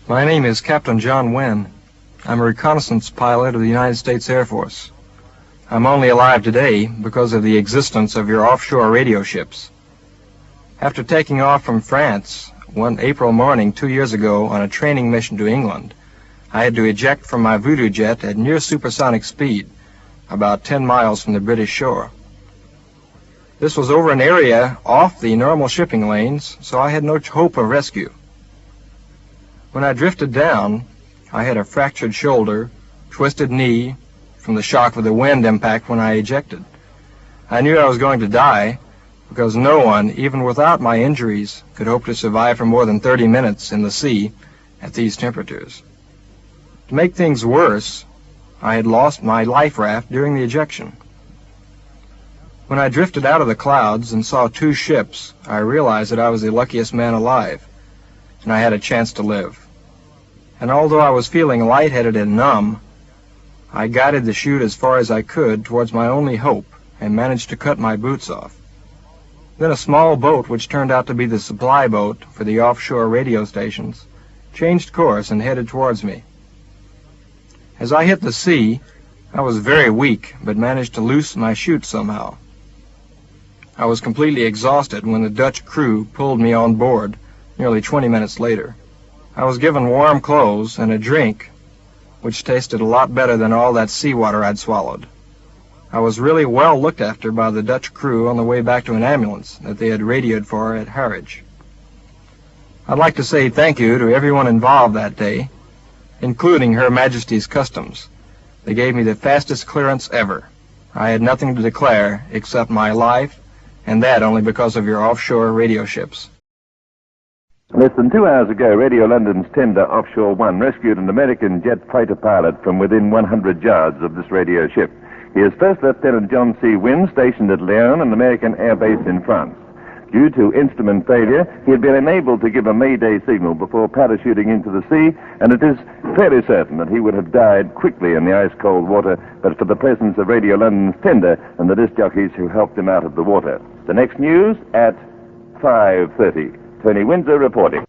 My name is Captain John Winn. I'm a reconnaissance pilot of the United States Air Force. I'm only alive today because of the existence of your offshore radio ships. After taking off from France one April morning 2 years ago on a training mission to England, I had to eject from my Voodoo Jet at near supersonic speed, about 10 miles from the British shore. This was over an area off the normal shipping lanes, so I had no hope of rescue. When I drifted down, I had a fractured shoulder, twisted knee from the shock of the wind impact when I ejected. I knew I was going to die because no one, even without my injuries, could hope to survive for more than 30 minutes in the sea at these temperatures. To make things worse, I had lost my life raft during the ejection. When I drifted out of the clouds and saw 2 ships, I realized that I was the luckiest man alive, and I had a chance to live. And although I was feeling lightheaded and numb, I guided the chute as far as I could towards my only hope and managed to cut my boots off. Then a small boat, which turned out to be the supply boat for the offshore radio stations, changed course and headed towards me. As I hit the sea, I was very weak, but managed to loose my chute somehow. I was completely exhausted when the Dutch crew pulled me on board nearly 20 minutes later. I was given warm clothes and a drink, which tasted a lot better than all that seawater I'd swallowed. I was really well looked after by the Dutch crew on the way back to an ambulance that they had radioed for at Harwich. I'd like to say thank you to everyone involved that day, including Her Majesty's Customs. They gave me the fastest clearance ever. I had nothing to declare except my life, and that only because of your offshore radio ships. Less than 2 hours ago, Radio London's tender Offshore One rescued an American jet fighter pilot from within 100 yards of this radio ship. He is First Lieutenant John C. Winn, stationed at Laon, an American air base in France. Due to instrument failure, he had been unable to give a mayday signal before parachuting into the sea, and it is fairly certain that he would have died quickly in the ice-cold water, but for the presence of Radio London's tender and the disc jockeys who helped him out of the water. The next news at 5:30. Tony Windsor reporting.